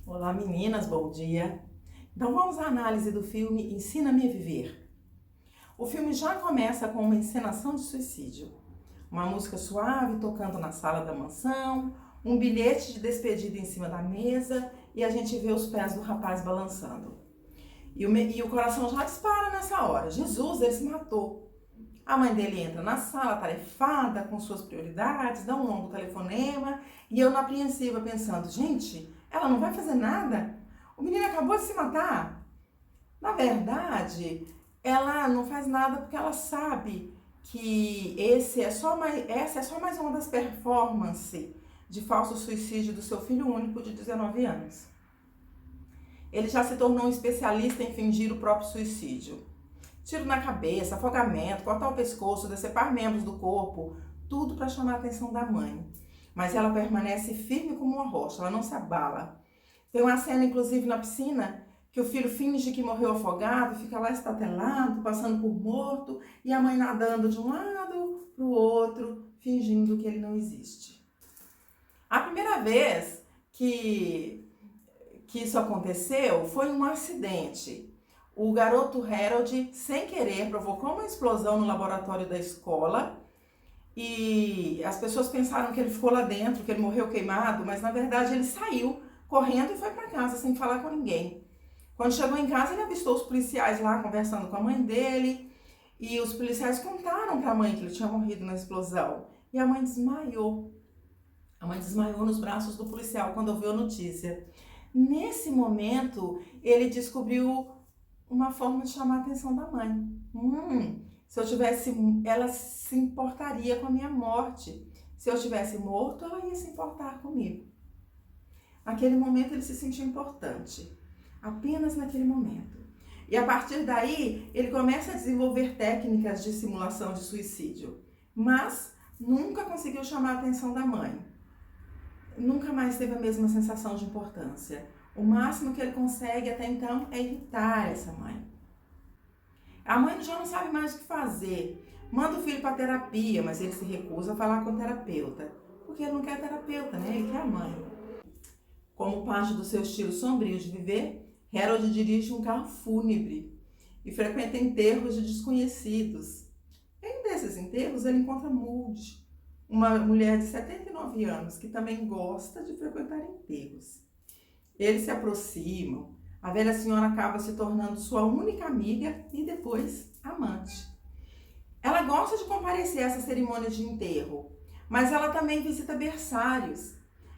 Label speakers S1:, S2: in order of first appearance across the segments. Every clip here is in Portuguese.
S1: Olá meninas, bom dia! Então vamos à análise do filme Ensina-me a Viver. O filme já começa com uma encenação de suicídio. Uma música suave tocando na sala da mansão, um bilhete de despedida em cima da mesa e a gente vê os pés do rapaz balançando. E o coração já dispara nessa hora. Jesus, ele se matou. A mãe dele entra na sala, tarefada, com suas prioridades, dá um longo telefonema e eu na apreensiva pensando, gente, ela não vai fazer nada? O menino acabou de se matar. Na verdade, ela não faz nada porque ela sabe que essa é só mais uma das performances de falso suicídio do seu filho único de 19 anos. Ele já se tornou um especialista em fingir o próprio suicídio. Tiro na cabeça, afogamento, cortar o pescoço, decepar membros do corpo, tudo para chamar a atenção da mãe. Mas ela permanece firme como uma rocha, ela não se abala. Tem uma cena, inclusive, na piscina, que o filho finge que morreu afogado, fica lá estatelado, passando por morto, e a mãe nadando de um lado para o outro, fingindo que ele não existe. A primeira vez que isso aconteceu foi um acidente. O garoto Harold, sem querer, provocou uma explosão no laboratório da escola e as pessoas pensaram que ele ficou lá dentro, que ele morreu queimado, mas na verdade ele saiu correndo e foi para casa sem falar com ninguém. Quando chegou em casa, ele avistou os policiais lá conversando com a mãe dele e os policiais contaram para a mãe que ele tinha morrido na explosão e a mãe desmaiou. A mãe desmaiou nos braços do policial quando ouviu a notícia. Nesse momento, ele descobriu uma forma de chamar a atenção da mãe. Se eu tivesse, ela se importaria com a minha morte. Se eu tivesse morto, ela ia se importar comigo. Naquele momento ele se sentiu importante. Apenas naquele momento. E a partir daí, ele começa a desenvolver técnicas de simulação de suicídio. Mas nunca conseguiu chamar a atenção da mãe. Nunca mais teve a mesma sensação de importância. O máximo que ele consegue até então é irritar essa mãe. A mãe já não sabe mais o que fazer. Manda o filho para terapia, mas ele se recusa a falar com o terapeuta. Porque ele não quer terapeuta, né? Ele quer a mãe. Como parte do seu estilo sombrio de viver, Harold dirige um carro fúnebre e frequenta enterros de desconhecidos. Em um desses enterros, ele encontra Moody, uma mulher de 79 anos que também gosta de frequentar enterros. Eles se aproximam, a velha senhora acaba se tornando sua única amiga e depois amante. Ela gosta de comparecer a essa cerimônia de enterro, mas ela também visita berçários.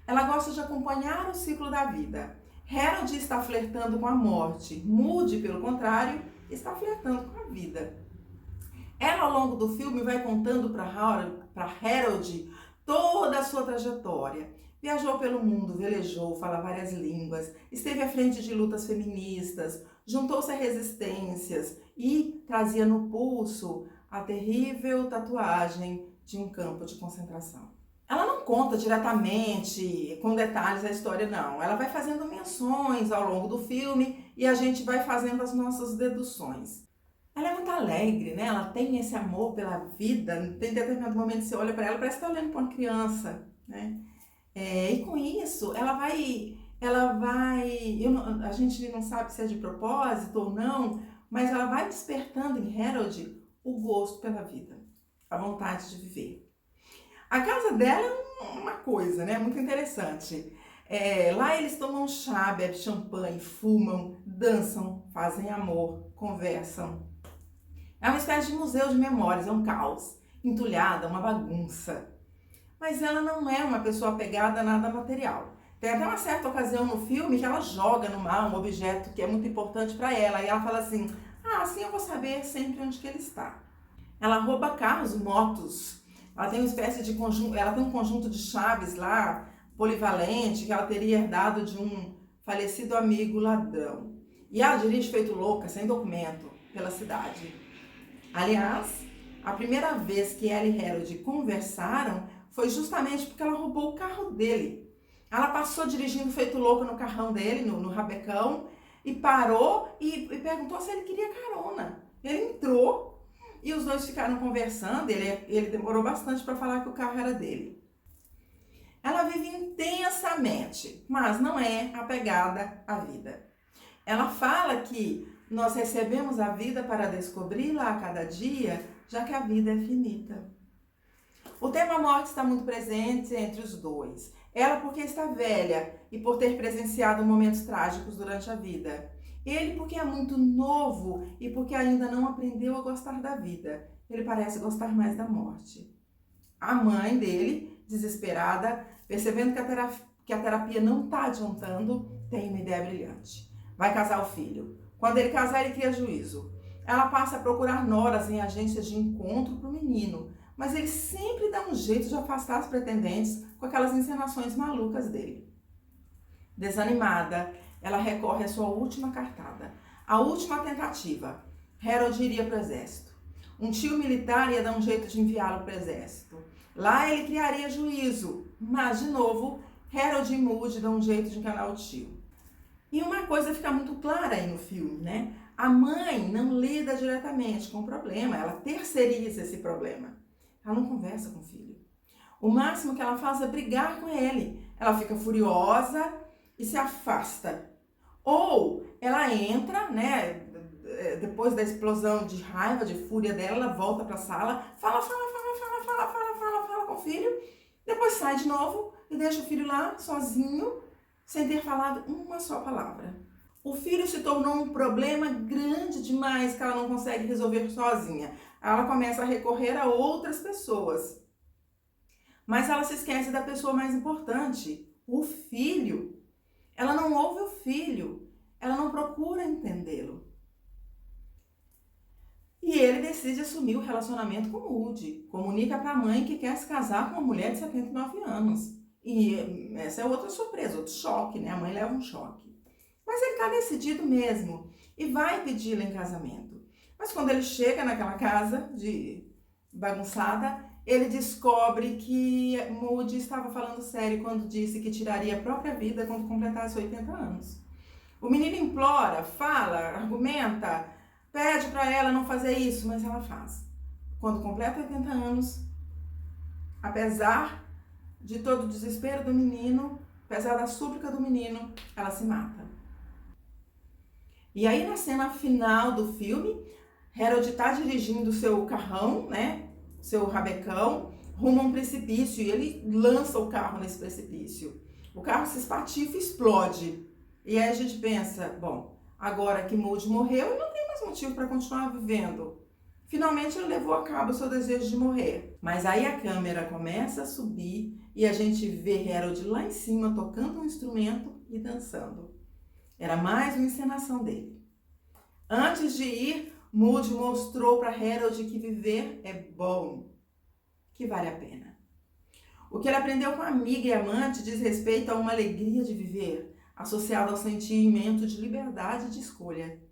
S1: Ela gosta de acompanhar o ciclo da vida. Harold está flertando com a morte, Moody, pelo contrário, está flertando com a vida. Ela, ao longo do filme, vai contando para Harold toda a sua trajetória. Viajou pelo mundo, velejou, fala várias línguas, esteve à frente de lutas feministas, juntou-se a resistências e trazia no pulso a terrível tatuagem de um campo de concentração. Ela não conta diretamente, com detalhes, a história, não. Ela vai fazendo menções ao longo do filme e a gente vai fazendo as nossas deduções. Ela é muito alegre, né? Ela tem esse amor pela vida. Tem determinado momento que você olha para ela, parece que está olhando para uma criança, né? E com isso, a gente não sabe se é de propósito ou não, mas ela vai despertando em Harold o gosto pela vida, a vontade de viver. A casa dela é uma coisa, né? Muito interessante. Lá eles tomam chá, bebem champanhe, fumam, dançam, fazem amor, conversam. É uma espécie de museu de memórias, é um caos, entulhada, uma bagunça. Mas ela não é uma pessoa apegada a nada material. Tem até uma certa ocasião no filme que ela joga no mar um objeto que é muito importante para ela. E ela fala assim, assim eu vou saber sempre onde que ele está. Ela rouba carros e motos. Ela tem uma espécie de conjunto, ela tem um conjunto de chaves lá, polivalente, que ela teria herdado de um falecido amigo ladrão. E ela dirige feito louca, sem documento, pela cidade. Aliás, a primeira vez que ela e Harold conversaram foi justamente porque ela roubou o carro dele. Ela passou dirigindo feito louco no carrão dele, no rabecão, e parou e perguntou se ele queria carona. Ele entrou e os dois ficaram conversando, ele demorou bastante para falar que o carro era dele. Ela vive intensamente, mas não é apegada à vida. Ela fala que nós recebemos a vida para descobri-la a cada dia, já que a vida é finita. O tema morte está muito presente entre os dois. Ela porque está velha e por ter presenciado momentos trágicos durante a vida. Ele porque é muito novo e porque ainda não aprendeu a gostar da vida. Ele parece gostar mais da morte. A mãe dele, desesperada, percebendo que a terapia não está adiantando, tem uma ideia brilhante. Vai casar o filho. Quando ele casar, ele cria juízo. Ela passa a procurar noras em agências de encontro para o menino, mas ele sempre dá um jeito de afastar as pretendentes com aquelas encenações malucas dele. Desanimada, ela recorre à sua última cartada, a última tentativa. Harold iria para o exército. Um tio militar ia dar um jeito de enviá-lo para o exército. Lá ele criaria juízo, mas, de novo, Harold e Moody dão um jeito de enganar o tio. E uma coisa fica muito clara aí no filme, né? A mãe não lida diretamente com o problema, ela terceiriza esse problema. Ela não conversa com o filho. O máximo que ela faz é brigar com ele. Ela fica furiosa e se afasta. Ou ela entra, né? Depois da explosão de raiva, de fúria dela, ela volta para a sala, fala com o filho, depois sai de novo e deixa o filho lá sozinho, sem ter falado uma só palavra. O filho se tornou um problema grande demais que ela não consegue resolver sozinha. Ela começa a recorrer a outras pessoas. Mas ela se esquece da pessoa mais importante, o filho. Ela não ouve o filho, ela não procura entendê-lo. E ele decide assumir o relacionamento com Moody. Comunica para a mãe que quer se casar com uma mulher de 79 anos. E essa é outra surpresa, outro choque, né? A mãe leva um choque. Mas ele está decidido mesmo e vai pedi-la em casamento. Mas quando ele chega naquela casa de bagunçada, ele descobre que Moody estava falando sério quando disse que tiraria a própria vida quando completasse 80 anos. O menino implora, fala, argumenta, pede para ela não fazer isso, mas ela faz. Quando completa 80 anos, apesar de todo o desespero do menino, apesar da súplica do menino, ela se mata. E aí na cena final do filme, Harold está dirigindo o seu carrão, né, seu rabecão, rumo a um precipício e ele lança o carro nesse precipício. O carro se espatifa e explode. E aí a gente pensa, bom, agora que Moody morreu, ele não tem mais motivo para continuar vivendo. Finalmente ele levou a cabo o seu desejo de morrer. Mas aí a câmera começa a subir e a gente vê Harold lá em cima tocando um instrumento e dançando. Era mais uma encenação dele. Antes de ir, Moody mostrou para Harold que viver é bom, que vale a pena. O que ele aprendeu com a amiga e amante diz respeito a uma alegria de viver, associada ao sentimento de liberdade de escolha.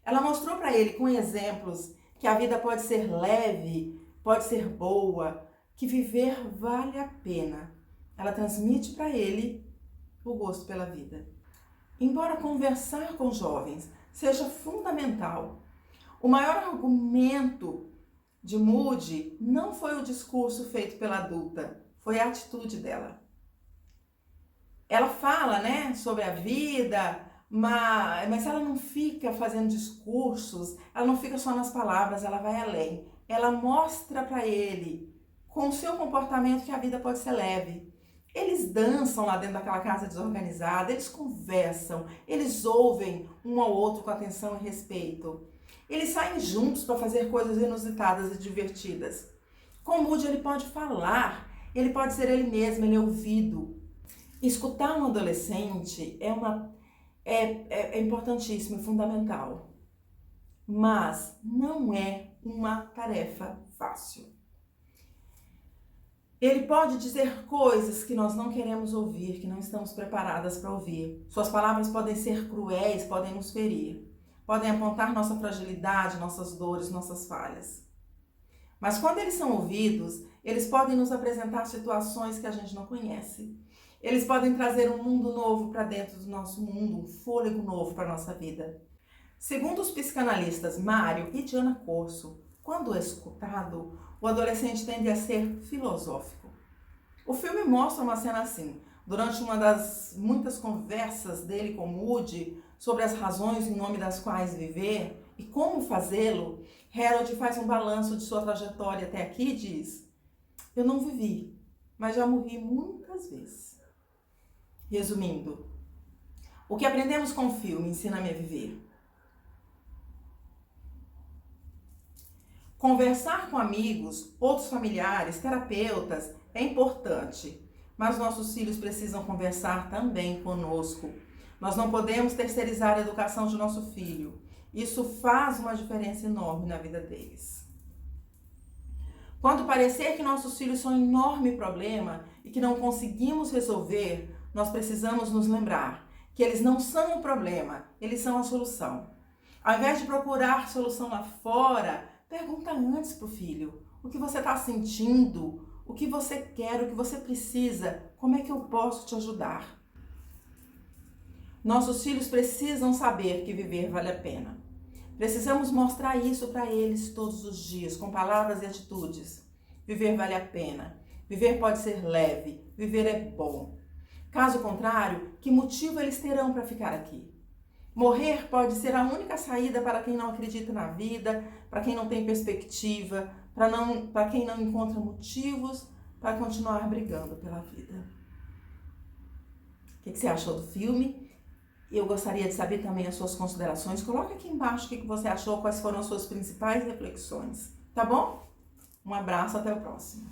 S1: Ela mostrou para ele com exemplos que a vida pode ser leve, pode ser boa, que viver vale a pena. Ela transmite para ele o gosto pela vida. Embora conversar com jovens seja fundamental, o maior argumento de Moody não foi o discurso feito pela adulta, foi a atitude dela. Ela fala, né, sobre a vida, mas ela não fica fazendo discursos, ela não fica só nas palavras, ela vai além. Ela mostra para ele, com o seu comportamento, que a vida pode ser leve. Eles dançam lá dentro daquela casa desorganizada, eles conversam, eles ouvem um ao outro com atenção e respeito. Eles saem juntos para fazer coisas inusitadas e divertidas. Com o Moody ele pode falar, ele pode ser ele mesmo, ele é ouvido. Escutar um adolescente é importantíssimo, é fundamental. Mas não é uma tarefa fácil. Ele pode dizer coisas que nós não queremos ouvir, que não estamos preparadas para ouvir. Suas palavras podem ser cruéis, podem nos ferir. Podem apontar nossa fragilidade, nossas dores, nossas falhas. Mas quando eles são ouvidos, eles podem nos apresentar situações que a gente não conhece. Eles podem trazer um mundo novo para dentro do nosso mundo, um fôlego novo para a nossa vida. Segundo os psicanalistas Mário e Diana Corso, quando escutado, o adolescente tende a ser filosófico. O filme mostra uma cena assim. Durante uma das muitas conversas dele com Moody sobre as razões em nome das quais viver e como fazê-lo, Harold faz um balanço de sua trajetória até aqui e diz: eu não vivi, mas já morri muitas vezes. Resumindo, o que aprendemos com o filme Ensina-me a Viver? Conversar com amigos, outros familiares, terapeutas é importante, mas nossos filhos precisam conversar também conosco. Nós não podemos terceirizar a educação de nosso filho. Isso faz uma diferença enorme na vida deles. Quando parecer que nossos filhos são um enorme problema e que não conseguimos resolver, nós precisamos nos lembrar que eles não são o problema, eles são a solução. Ao invés de procurar solução lá fora, pergunta antes para o filho o que você está sentindo, o que você quer, o que você precisa, como é que eu posso te ajudar? Nossos filhos precisam saber que viver vale a pena. Precisamos mostrar isso para eles todos os dias, com palavras e atitudes. Viver vale a pena. Viver pode ser leve. Viver é bom. Caso contrário, que motivo eles terão para ficar aqui? Morrer pode ser a única saída para quem não acredita na vida, para quem não tem perspectiva, para quem não encontra motivos para continuar brigando pela vida. O que você achou do filme? Eu gostaria de saber também as suas considerações. Coloque aqui embaixo o que você achou, quais foram as suas principais reflexões. Tá bom? Um abraço, até o próximo.